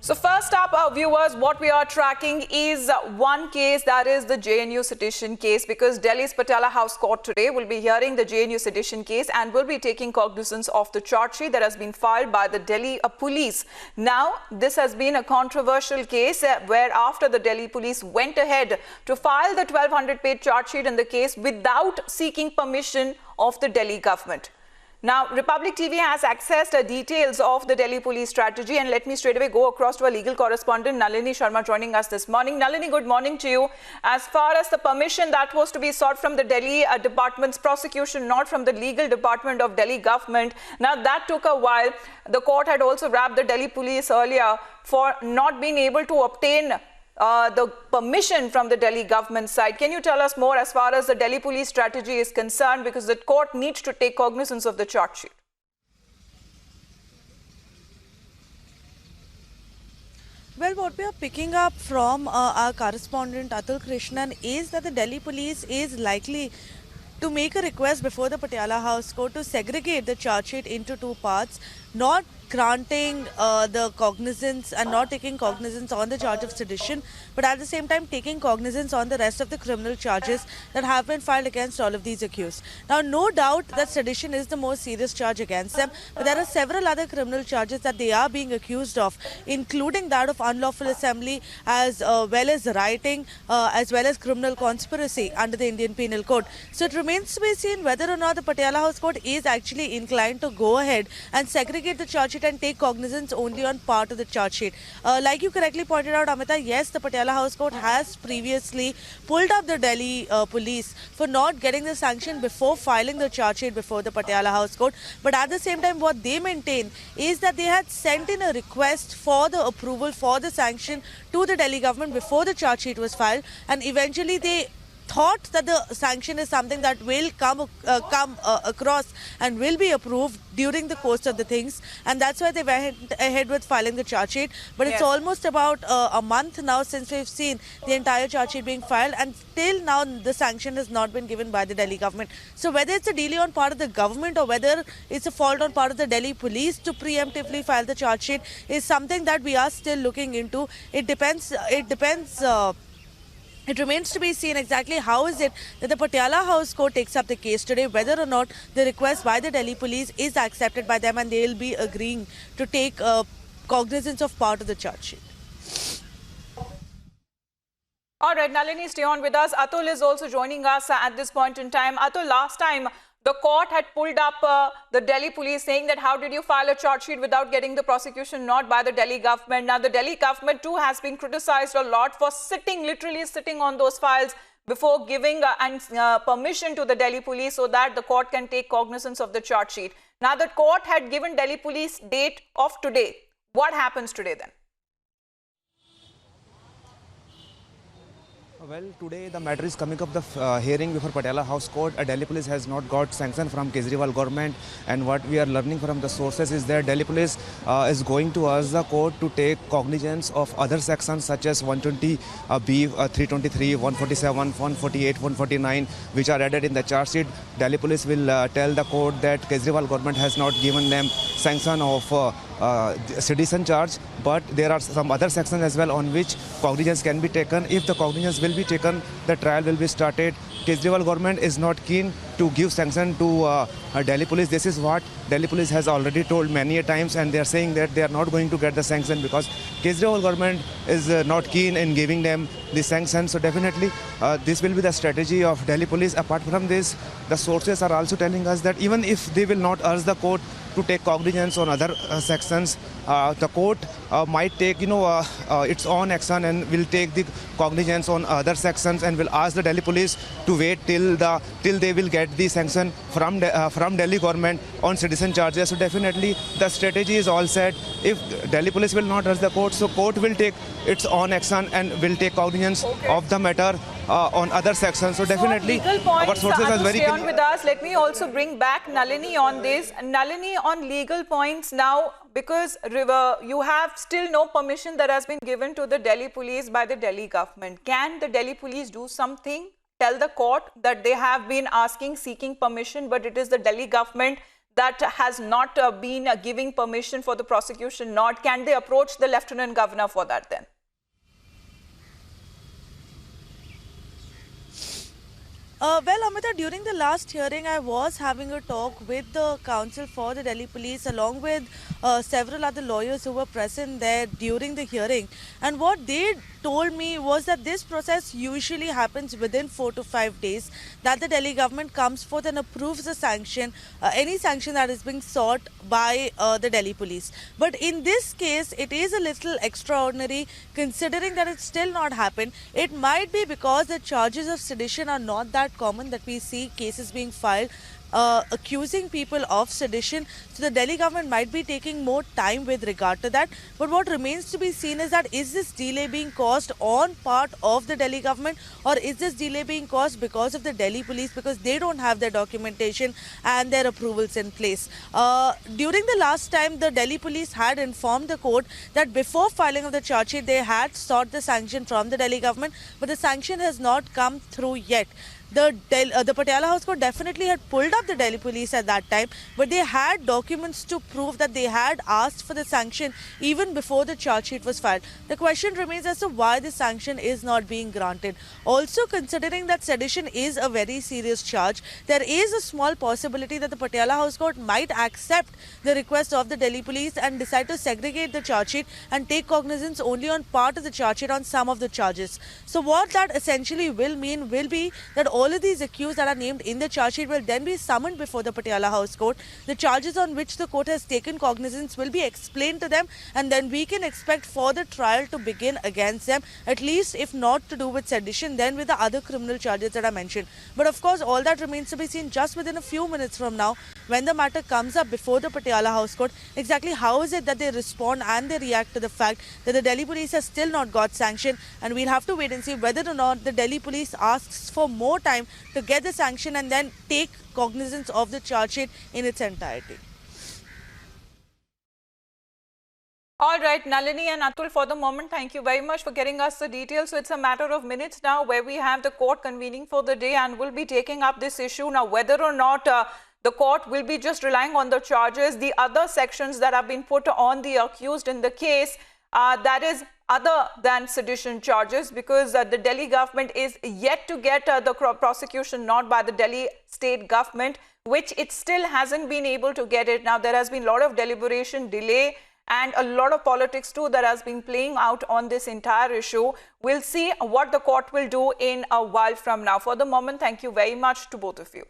So first up, viewers, what we are tracking is one case, that is the JNU sedition case, because Delhi's Patiala House Court today will be hearing the JNU sedition case and will be taking cognizance of the charge sheet that has been filed by the Delhi police. Now, this has been a controversial case where after the Delhi police went ahead to file the 1200-page charge sheet in the case without seeking permission of the Delhi government. Now, Republic TV has accessed details of the Delhi police strategy, and let me straight away go across to our legal correspondent Nalini Sharma joining us this morning. Nalini, good morning to you. As far as the permission that was to be sought from the Delhi department's prosecution, not from the legal department of Delhi government, now that took a while. The court had also wrapped the Delhi police earlier for not being able to obtain the permission from the Delhi government side. Can you tell us more as far as the Delhi police strategy is concerned, because the court needs to take cognizance of the charge sheet? Well, what we are picking up from our correspondent Atul Krishnan is that the Delhi police is likely to make a request before the Patiala House Court to segregate the charge sheet into two parts, not granting the cognizance and not taking cognizance on the charge of sedition, but at the same time taking cognizance on the rest of the criminal charges that have been filed against all of these accused. Now, no doubt that sedition is the most serious charge against them, but there are several other criminal charges that they are being accused of, including that of unlawful assembly, as well as rioting, as well as criminal conspiracy under the Indian Penal Code. So it remains to be seen whether or not the Patiala House Court is actually inclined to go ahead and segregate the charge sheet and take cognizance only on part of the charge sheet. Like you correctly pointed out, Amita, yes, the Patiala House Court has previously pulled up the Delhi police for not getting the sanction before filing the charge sheet before the Patiala House Court. But at the same time, what they maintain is that they had sent in a request for the approval for the sanction to the Delhi government before the charge sheet was filed, and eventually they thought that the sanction is something that will come across and will be approved during the course of the things, and that's why they went ahead with filing the charge sheet. But it's almost about a month now since we've seen the entire charge sheet being filed, and till now the sanction has not been given by the Delhi government. So whether it's a delay on part of the government or whether it's a fault on part of the Delhi police to preemptively file the charge sheet is something that we are still looking into. It depends. It remains to be seen exactly how is it that the Patiala House Court takes up the case today, whether or not the request by the Delhi police is accepted by them and they will be agreeing to take cognizance of part of the charge sheet. All right, Nalini, stay on with us. Atul is also joining us at this point in time. Atul, last time the court had pulled up the Delhi police saying that how did you file a charge sheet without getting the prosecution not by the Delhi government. Now, the Delhi government too has been criticized a lot for literally sitting on those files before giving permission to the Delhi police so that the court can take cognizance of the charge sheet. Now, the court had given Delhi police date of today. What happens today then? Well, today the matter is coming up the hearing before Patiala House Court. Delhi police has not got sanction from Kejriwal government, and what we are learning from the sources is that Delhi police is going to ask the court to take cognizance of other sections such as 120B, 323, 147, 148, 149, which are added in the charge sheet. Delhi police will tell the court that Kejriwal government has not given them sanction of sedition charge, but there are some other sections as well on which cognizance can be taken. If the cognizance will be taken, the trial will be started. Kejriwal government is not keen to give sanction to Delhi police. This is what Delhi police has already told many a times, and they are saying that they are not going to get the sanction because Kejriwal government is not keen in giving them the sanction. So definitely this will be the strategy of Delhi police. Apart from this, the sources are also telling us that even if they will not urge the court to take cognizance on other sections, the court might take its own action and will take the cognizance on other sections and will ask the Delhi police to wait till they will get the sanction from Delhi government on citizen charges. So definitely the strategy is all set. If Delhi police will not urge the court, so court will take its own action and will take cognizance of the matter on other sections. So definitely our sources are very clear. With us. Let me also bring back Nalini on this. Nalini, on legal points now, because you have still no permission that has been given to the Delhi police by the Delhi government. Can the Delhi police do something? Tell the court that they have been seeking permission, but it is the Delhi government that has not been giving permission for the prosecution, not, can they approach the Lieutenant Governor for that then? Well, Amita, during the last hearing, I was having a talk with the counsel for the Delhi police along with several other lawyers who were present there during the hearing. And what they told me was that this process usually happens within 4 to 5 days, that the Delhi government comes forth and approves the sanction, any sanction that is being sought by the Delhi police. But in this case, it is a little extraordinary considering that it's still not happened. It might be because the charges of sedition are not that common that we see cases being filed accusing people of sedition. So the Delhi government might be taking more time with regard to that. But what remains to be seen is that is this delay being caused on part of the Delhi government, or is this delay being caused because of the Delhi police, because they don't have their documentation and their approvals in place. During the last time, the Delhi police had informed the court that before filing of the charge sheet, they had sought the sanction from the Delhi government, but the sanction has not come through yet. The Patiala House Court definitely had pulled up the Delhi police at that time, but they had documents to prove that they had asked for the sanction even before the charge sheet was filed. The question remains as to why the sanction is not being granted. Also, considering that sedition is a very serious charge, there is a small possibility that the Patiala House Court might accept the request of the Delhi police and decide to segregate the charge sheet and take cognizance only on part of the charge sheet on some of the charges. So what that essentially will mean will be that all of these accused that are named in the charge sheet will then be summoned before the Patiala House Court. The charges on which the court has taken cognizance will be explained to them, and then we can expect further trial to begin against them, at least if not to do with sedition, then with the other criminal charges that I mentioned. But of course, all that remains to be seen just within a few minutes from now when the matter comes up before the Patiala House Court. Exactly how is it that they respond and they react to the fact that the Delhi police has still not got sanction, and we'll have to wait and see whether or not the Delhi police asks for more time to get the sanction and then take cognizance of the charge sheet in its entirety. All right, Nalini and Atul, for the moment, thank you very much for getting us the details. So it's a matter of minutes now where we have the court convening for the day, and we'll be taking up this issue now, whether or not the court will be just relying on the charges, the other sections that have been put on the accused in the case, that is other than sedition charges, because the Delhi government is yet to get the prosecution not by the Delhi state government, which it still hasn't been able to get it. Now, there has been a lot of deliberation, delay, and a lot of politics too that has been playing out on this entire issue. We'll see what the court will do in a while from now. For the moment, thank you very much to both of you.